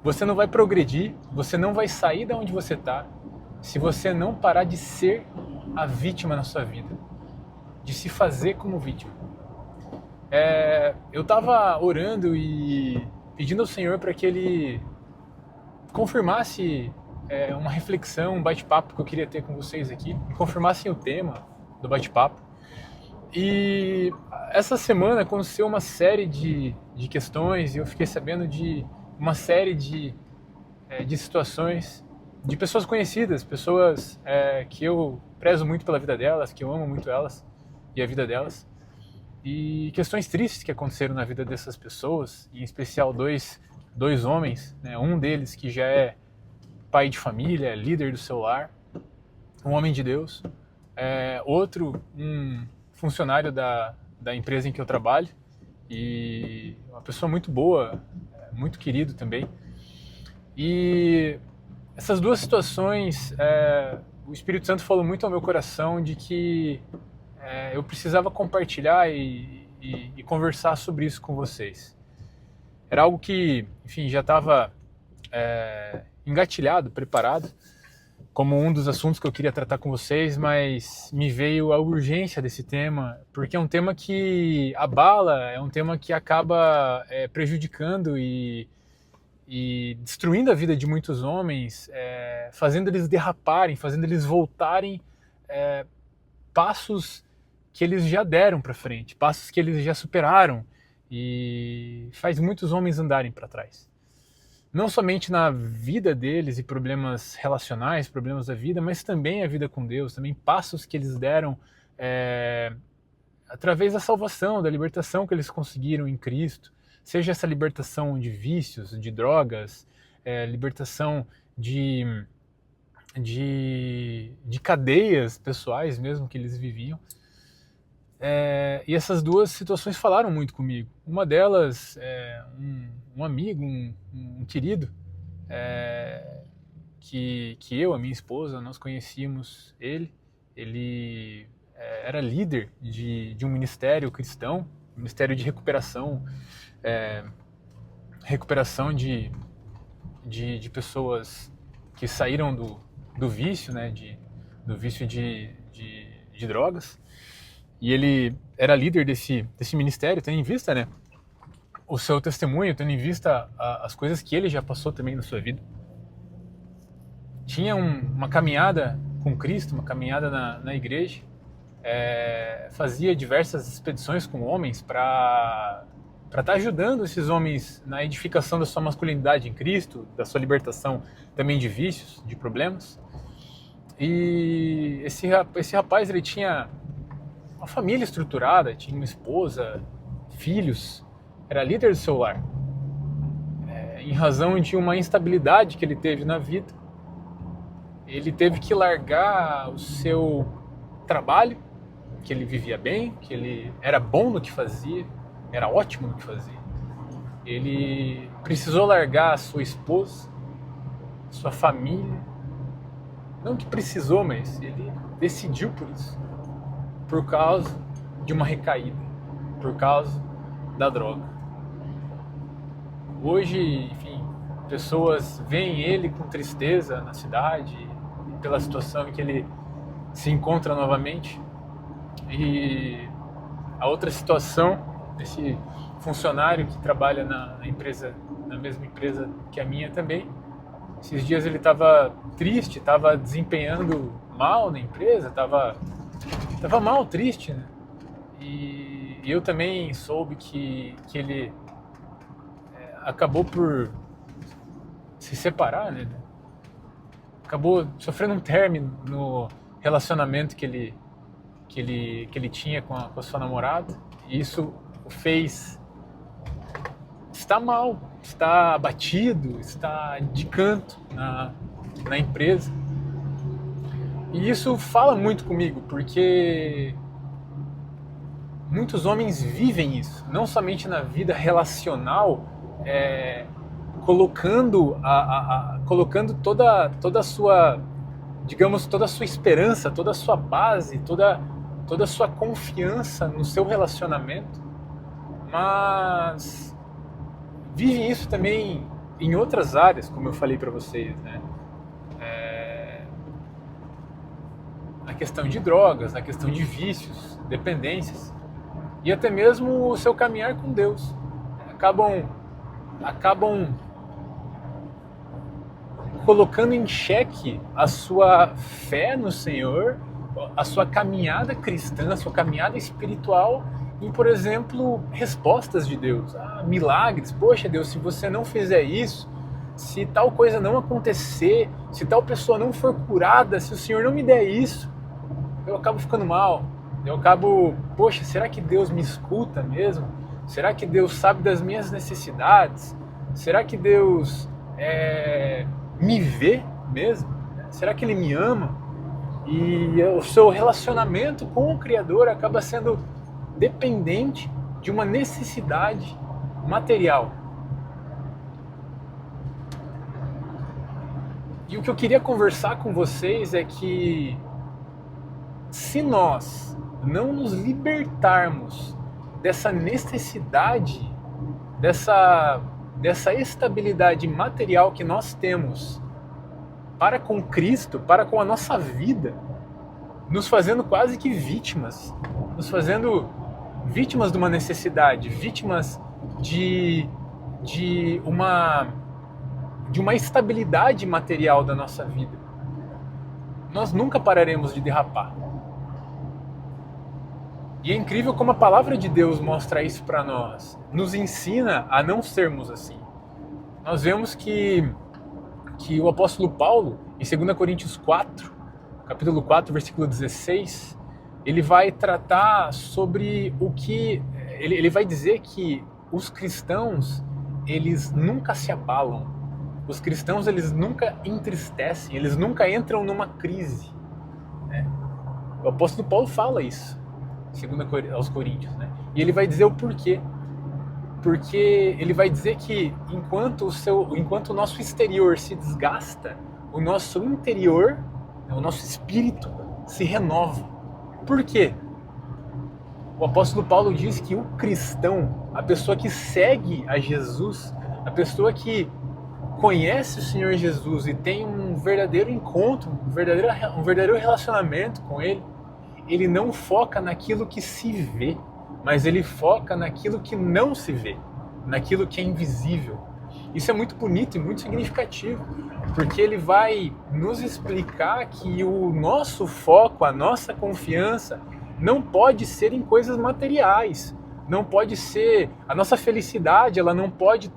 Você não vai progredir, você não vai sair da onde você está se você não parar de ser a vítima na sua vida, de se fazer como vítima. Eu estava orando e pedindo ao Senhor para que Ele confirmasse uma reflexão, um bate-papo que eu queria ter com vocês aqui, confirmassem o tema do bate-papo. E essa semana aconteceu uma série de questões e eu fiquei sabendo de uma série de situações de pessoas conhecidas, pessoas que eu prezo muito pela vida delas, que eu amo muito elas e a vida delas, e questões tristes que aconteceram na vida dessas pessoas, em especial dois homens, né? Um deles que já é pai de família, líder do seu lar, um homem de Deus, outro um funcionário da empresa em que eu trabalho e uma pessoa muito boa, muito querido também. E essas duas situações, o Espírito Santo falou muito ao meu coração de que eu precisava compartilhar e conversar sobre isso com vocês. Era algo que, enfim, já estava engatilhado, preparado, como um dos assuntos que eu queria tratar com vocês, mas me veio a urgência desse tema, porque é um tema que abala, é um tema que acaba prejudicando e destruindo a vida de muitos homens, fazendo eles derraparem, fazendo eles voltarem passos que eles já deram para frente, passos que eles já superaram, e faz muitos homens andarem para trás. Não somente na vida deles e problemas relacionais, problemas da vida, mas também a vida com Deus, também passos que eles deram através da salvação, da libertação que eles conseguiram em Cristo, seja essa libertação de vícios, de drogas, libertação de cadeias pessoais mesmo que eles viviam. E essas duas situações falaram muito comigo. Uma delas, um amigo, um querido, que eu, a minha esposa, nós conhecíamos ele. Ele era líder de um ministério cristão, ministério de recuperação, de pessoas que saíram do vício, né, do vício de drogas. E ele era líder desse ministério, tendo em vista, né, o seu testemunho, tendo em vista as coisas que ele já passou também na sua vida. Tinha uma caminhada com Cristo, uma caminhada na igreja, fazia diversas expedições com homens para estar ajudando esses homens na edificação da sua masculinidade em Cristo, da sua libertação também de vícios, de problemas. E esse rapaz, ele tinha uma família estruturada, tinha uma esposa, filhos, era líder do seu lar. Em razão de uma instabilidade que ele teve na vida, ele teve que largar o seu trabalho, que ele vivia bem, que ele era bom no que fazia, era ótimo no que fazia. Ele precisou largar a sua esposa, sua família. Não que precisou, mas ele decidiu por isso. Por causa de uma recaída, por causa da droga. Hoje, enfim, pessoas veem ele com tristeza na cidade, pela situação em que ele se encontra novamente. E a outra situação, esse funcionário que trabalha na mesma empresa que a minha também, esses dias ele estava triste, estava desempenhando mal na empresa, estava mal, triste, né? E eu também soube que ele acabou por se separar, né? Acabou sofrendo um término no relacionamento que ele tinha com a sua namorada. E isso o fez estar mal, estar abatido, estar de canto na empresa. E isso fala muito comigo, porque muitos homens vivem isso, não somente na vida relacional, colocando toda a sua, digamos, toda a sua esperança, toda a sua base, toda a sua confiança no seu relacionamento, mas vivem isso também em outras áreas, como eu falei para vocês, né? Na questão de drogas, na questão de vícios, dependências e até mesmo o seu caminhar com Deus. Acabam colocando em xeque a sua fé no Senhor, a sua caminhada cristã, a sua caminhada espiritual em, por exemplo, respostas de Deus. Milagres. Poxa, Deus, se você não fizer isso, se tal coisa não acontecer, se tal pessoa não for curada, se o Senhor não me der isso, eu acabo ficando mal. Poxa, será que Deus me escuta mesmo? Será que Deus sabe das minhas necessidades? Será que Deus me vê mesmo? Será que Ele me ama? E o seu relacionamento com o Criador acaba sendo dependente de uma necessidade material. E o que eu queria conversar com vocês é que se nós não nos libertarmos dessa necessidade, dessa estabilidade material que nós temos para com Cristo, para com a nossa vida, nos fazendo quase que vítimas, nos fazendo vítimas de uma necessidade, vítimas de uma estabilidade material da nossa vida, nós nunca pararemos de derrapar. E é incrível como a palavra de Deus mostra isso para nós, nos ensina a não sermos assim. Nós vemos que o apóstolo Paulo, em 2 Coríntios 4, capítulo 4, versículo 16, ele vai tratar sobre o que... Ele vai dizer que os cristãos, eles nunca se abalam. Os cristãos, eles nunca entristecem, eles nunca entram numa crise. Né? O apóstolo Paulo fala isso, segundo aos Coríntios, né? E ele vai dizer o porquê. Porque ele vai dizer que enquanto o nosso exterior se desgasta, o nosso interior, o nosso espírito se renova. Por quê? O apóstolo Paulo diz que o cristão, a pessoa que segue a Jesus, a pessoa que conhece o Senhor Jesus e tem um verdadeiro encontro, um verdadeiro relacionamento com Ele, ele não foca naquilo que se vê, mas ele foca naquilo que não se vê, naquilo que é invisível. Isso é muito bonito e muito significativo, porque ele vai nos explicar que o nosso foco, a nossa confiança, não pode ser em coisas materiais, não pode ser, a nossa felicidade, ela não pode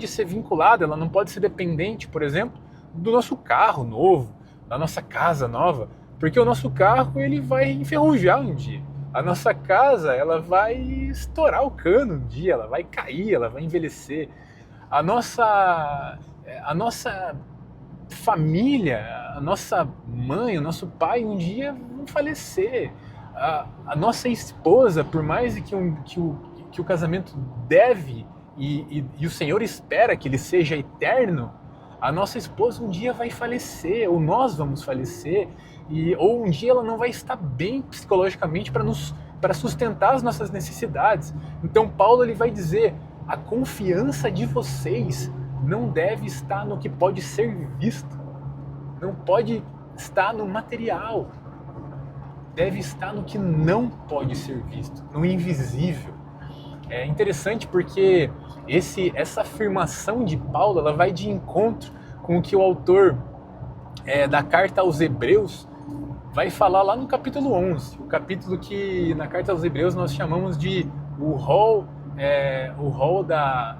ser vinculada, ela não pode ser dependente, por exemplo, do nosso carro novo, da nossa casa nova, porque o nosso carro ele vai enferrujar um dia. A nossa casa ela vai estourar o cano um dia, ela vai cair, ela vai envelhecer. A nossa família, a nossa mãe, o nosso pai um dia vão falecer. A nossa esposa, por mais que o casamento deve e o Senhor espera que ele seja eterno, a nossa esposa um dia vai falecer, ou nós vamos falecer, ou um dia ela não vai estar bem psicologicamente para sustentar as nossas necessidades. Então Paulo ele vai dizer, a confiança de vocês não deve estar no que pode ser visto, não pode estar no material, deve estar no que não pode ser visto, no invisível. É interessante porque essa afirmação de Paulo ela vai de encontro com o que o autor da carta aos Hebreus vai falar lá no capítulo 11, o capítulo que na carta aos Hebreus nós chamamos de o rol da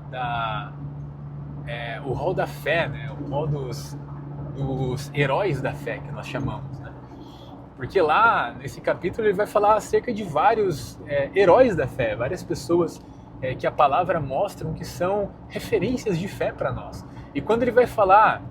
fé, né? O rol dos heróis da fé que nós chamamos, né? Porque lá nesse capítulo ele vai falar acerca de vários heróis da fé, várias pessoas que a palavra mostram que são referências de fé para nós. E quando ele vai falar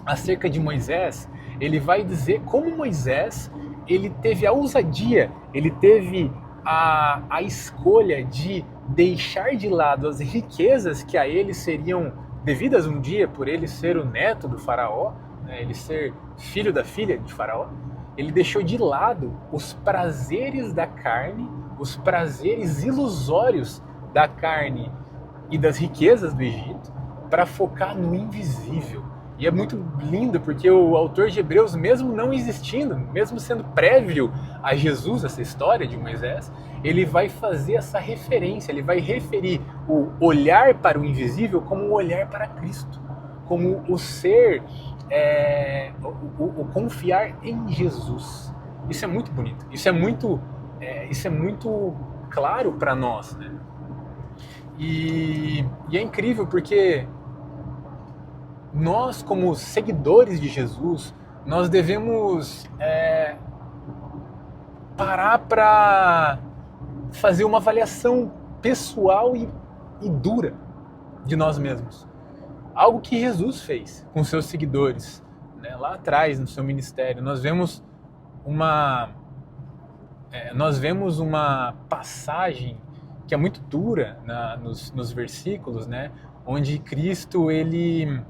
acerca de Moisés, ele vai dizer como Moisés ele teve a ousadia, ele teve a escolha de deixar de lado as riquezas que a ele seriam devidas um dia por ele ser o neto do faraó, né, ele ser filho da filha de faraó. Ele deixou de lado os prazeres da carne, os prazeres ilusórios da carne e das riquezas do Egito, para focar no invisível. E é muito lindo porque o autor de Hebreus, mesmo não existindo, mesmo sendo prévio a Jesus, essa história de Moisés, ele vai fazer essa referência, ele vai referir o olhar para o invisível como o olhar para Cristo, como o ser, o confiar em Jesus. Isso é muito bonito, isso é muito claro para nós, né? E é incrível porque nós, como seguidores de Jesus, nós devemos parar para fazer uma avaliação pessoal e dura de nós mesmos. Algo que Jesus fez com seus seguidores, né? Lá atrás no seu ministério. Nós vemos uma passagem que é muito dura nos versículos, né? Onde Cristo ele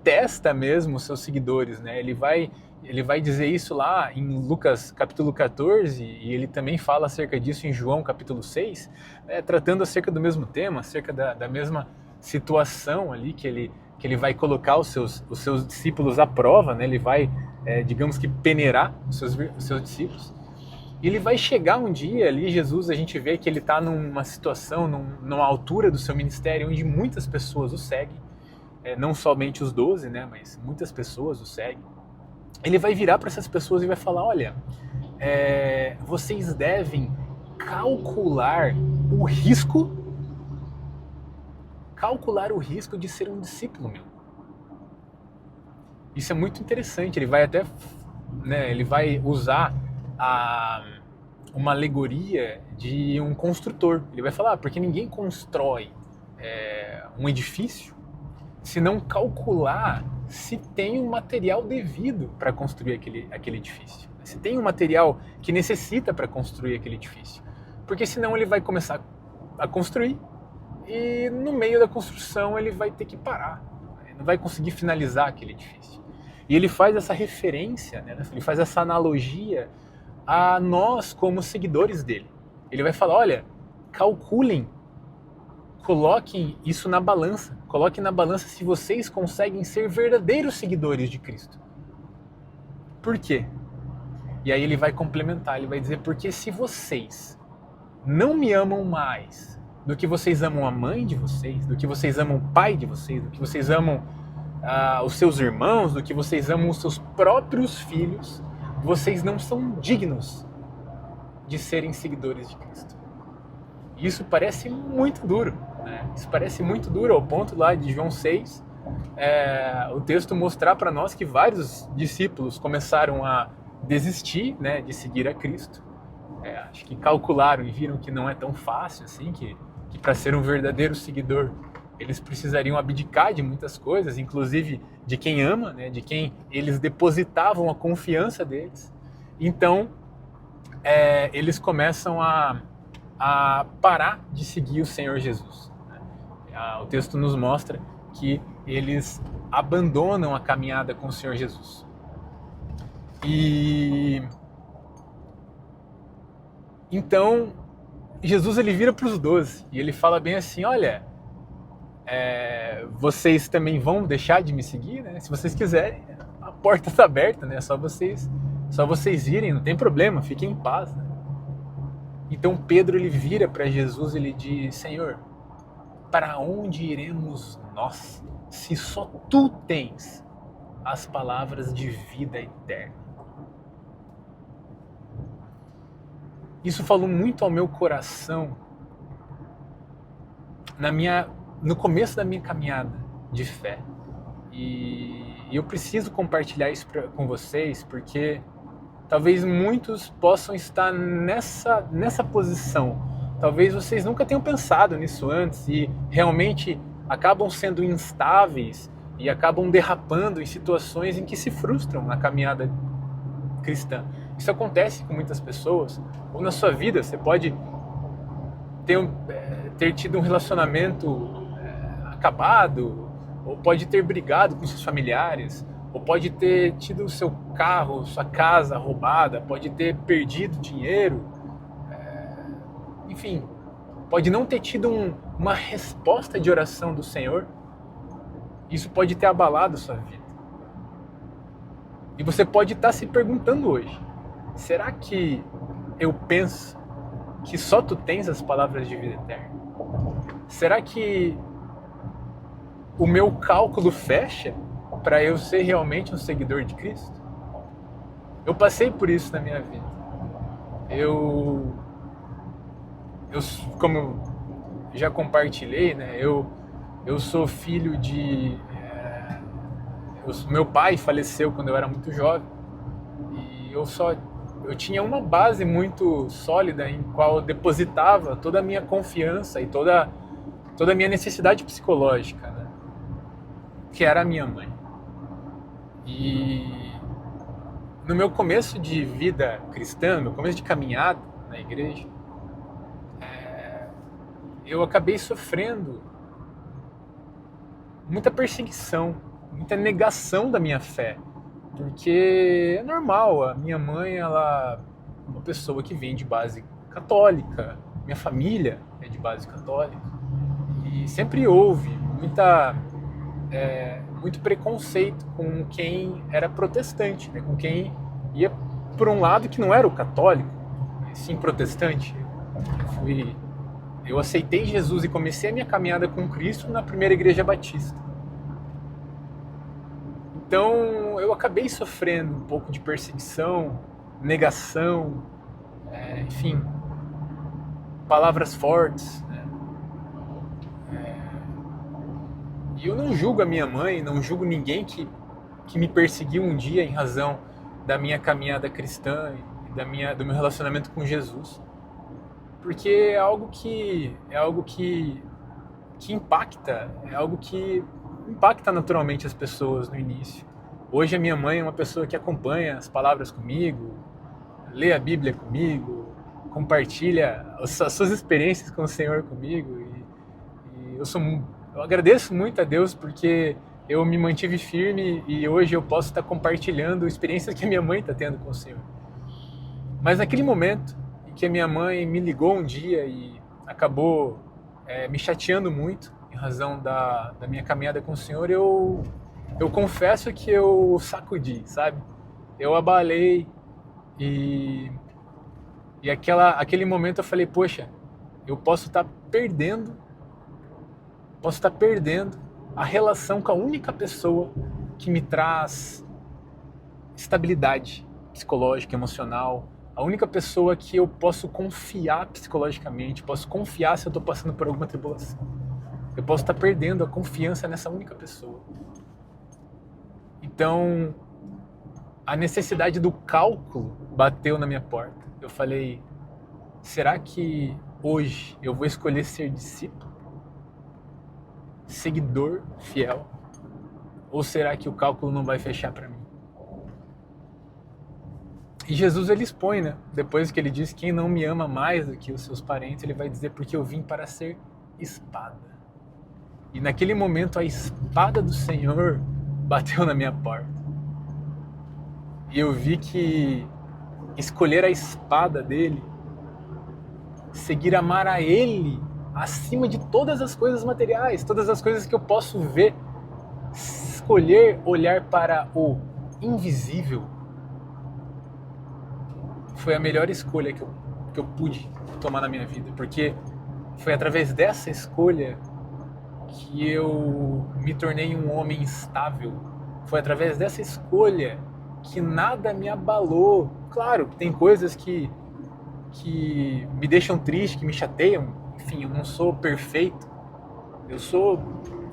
testa mesmo os seus seguidores, né? Ele vai dizer isso lá em Lucas capítulo 14 e ele também fala acerca disso em João capítulo 6, né? Tratando acerca do mesmo tema, acerca da mesma situação ali que ele vai colocar os seus discípulos à prova, né? Ele vai, digamos que, peneirar os seus discípulos. E ele vai chegar um dia ali, Jesus, a gente vê que ele está numa situação, numa altura do seu ministério onde muitas pessoas o seguem, não somente os 12, né, mas muitas pessoas o seguem. Ele vai virar para essas pessoas e vai falar, olha, vocês devem calcular o risco de ser um discípulo meu. Isso é muito interessante, ele vai até, né, ele vai usar uma alegoria de um construtor. Ele vai falar, porque ninguém constrói um edifício se não calcular se tem um material devido para construir aquele edifício. Se tem um material que necessita para construir aquele edifício. Porque senão ele vai começar a construir e no meio da construção ele vai ter que parar. Não vai conseguir finalizar aquele edifício. E ele faz essa referência, né? Ele faz essa analogia a nós como seguidores dele. Ele vai falar, olha, calculem, coloquem isso na balança. Coloquem na balança se vocês conseguem ser verdadeiros seguidores de Cristo. Por quê? E aí ele vai complementar, ele vai dizer, porque se vocês não me amam mais do que vocês amam a mãe de vocês, do que vocês amam o pai de vocês, do que vocês amam os seus irmãos, do que vocês amam os seus próprios filhos, vocês não são dignos de serem seguidores de Cristo. E isso parece muito duro, né? Isso parece muito duro ao ponto lá de João 6, o texto mostrar para nós que vários discípulos começaram a desistir, né, de seguir a Cristo. Acho que calcularam e viram que não é tão fácil assim, que para ser um verdadeiro seguidor eles precisariam abdicar de muitas coisas, inclusive de quem ama, né, de quem eles depositavam a confiança deles. Então, eles começam a parar de seguir o Senhor Jesus. O texto nos mostra que eles abandonam a caminhada com o Senhor Jesus. E então, Jesus ele vira para os 12 e ele fala bem assim, olha, vocês também vão deixar de me seguir, né? Se vocês quiserem, a porta está aberta, né? Só vocês irem, não tem problema, fiquem em paz, né? Então Pedro ele vira para Jesus e ele diz, Senhor, para onde iremos nós, se só Tu tens as palavras de vida eterna? Isso falou muito ao meu coração no começo da minha caminhada de fé. E eu preciso compartilhar isso com vocês, porque talvez muitos possam estar nessa posição. Talvez vocês nunca tenham pensado nisso antes e realmente acabam sendo instáveis e acabam derrapando em situações em que se frustram na caminhada cristã. Isso acontece com muitas pessoas. Ou na sua vida, você pode ter tido um relacionamento acabado, ou pode ter brigado com seus familiares, ou pode ter tido o seu carro, sua casa roubada, pode ter perdido dinheiro, enfim, pode não ter tido uma resposta de oração do Senhor, Isso pode ter abalado a sua vida. E você pode estar se perguntando hoje, será que eu penso que só tu tens as palavras de vida eterna? Será que o meu cálculo fecha para eu ser realmente um seguidor de Cristo? Eu passei por isso na minha vida. Eu como eu já compartilhei, né? Eu sou filho de... meu pai faleceu quando eu era muito jovem. E eu tinha uma base muito sólida em qual eu depositava toda a minha confiança e toda a minha necessidade psicológica, né? Que era a minha mãe. E no meu começo de vida cristã, no começo de caminhada na igreja, eu acabei sofrendo muita perseguição, muita negação da minha fé. Porque é normal, a minha mãe, ela é uma pessoa que vem de base católica, minha família é de base católica, e sempre houve muito preconceito com quem era protestante, né? Com quem ia por um lado que não era o católico, mas sim protestante. Eu aceitei Jesus e comecei a minha caminhada com Cristo na primeira igreja batista. Então eu acabei sofrendo um pouco de perseguição, negação, enfim, palavras fortes, né? E eu não julgo a minha mãe, não julgo ninguém que me perseguiu um dia em razão da minha caminhada cristã e do meu relacionamento com Jesus. Porque é algo que impacta, é algo que impacta naturalmente as pessoas no início. Hoje a minha mãe é uma pessoa que acompanha as palavras comigo, lê a Bíblia comigo, compartilha as suas experiências com o Senhor comigo. E eu agradeço muito a Deus porque eu me mantive firme e hoje eu posso estar compartilhando experiências que a minha mãe está tendo com o Senhor. Mas naquele momento em que a minha mãe me ligou um dia e acabou me chateando muito em razão da minha caminhada com o Senhor, eu confesso que eu sacudi, sabe? Eu abalei e aquele momento eu falei, poxa, eu posso estar perdendo a relação com a única pessoa que me traz estabilidade psicológica, emocional, a única pessoa que eu posso confiar psicologicamente, posso confiar se eu estou passando por alguma tribulação. Eu posso estar perdendo a confiança nessa única pessoa. Então, a necessidade do cálculo bateu na minha porta. Eu falei, será que hoje eu vou escolher ser discípulo? Seguidor fiel? Ou será que o cálculo não vai fechar para mim? E Jesus ele expõe, né? Depois que ele diz, quem não me ama mais do que os seus parentes, ele vai dizer, porque eu vim para ser espada. E naquele momento a espada do Senhor bateu na minha porta. E eu vi que escolher a espada dele, seguir amar a ele acima de todas as coisas materiais, todas as coisas que eu posso ver, escolher olhar para o invisível, foi a melhor escolha que eu pude tomar na minha vida, porque foi através dessa escolha que eu me tornei um homem estável. Foi através dessa escolha que nada me abalou. Claro, tem coisas que me deixam triste, que me chateiam. Enfim, eu não sou perfeito. Eu sou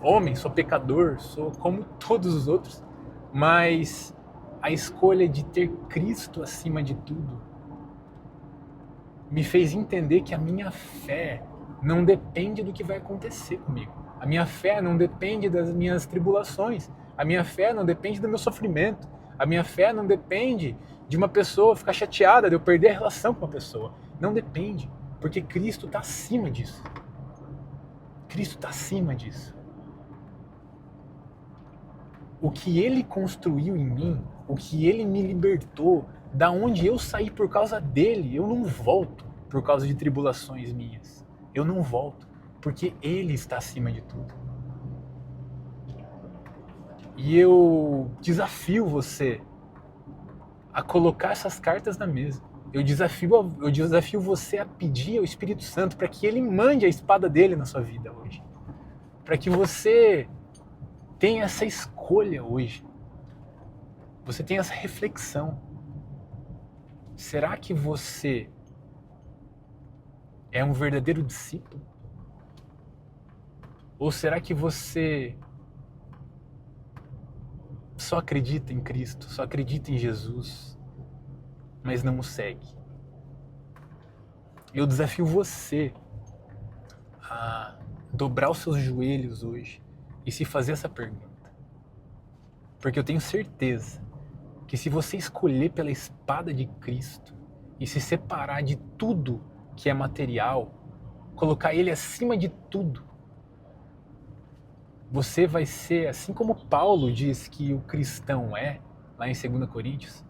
homem, sou pecador, sou como todos os outros. Mas a escolha de ter Cristo acima de tudo me fez entender que a minha fé não depende do que vai acontecer comigo. A minha fé não depende das minhas tribulações. A minha fé não depende do meu sofrimento. A minha fé não depende de uma pessoa ficar chateada, de eu perder a relação com uma pessoa. Não depende, porque Cristo está acima disso. Cristo está acima disso. O que Ele construiu em mim, o que Ele me libertou, da onde eu saí por causa dele, eu não volto por causa de tribulações minhas. Eu não volto, porque Ele está acima de tudo. E eu desafio você a colocar essas cartas na mesa. Eu desafio você a pedir ao Espírito Santo para que ele mande a espada dele na sua vida hoje. Para que você tenha essa escolha hoje. Você tenha essa reflexão. Será que você é um verdadeiro discípulo? Ou será que você só acredita em Cristo, só acredita em Jesus, mas não o segue? Eu desafio você a dobrar os seus joelhos hoje e se fazer essa pergunta. Porque eu tenho certeza que se você escolher pela espada de Cristo e se separar de tudo que é material, colocar ele acima de tudo, você vai ser, assim como Paulo diz que o cristão é, lá em 2 Coríntios,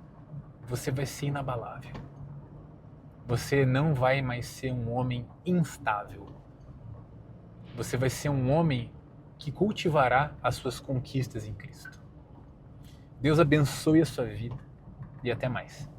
você vai ser inabalável. Você não vai mais ser um homem instável. Você vai ser um homem que cultivará as suas conquistas em Cristo. Deus abençoe a sua vida e até mais.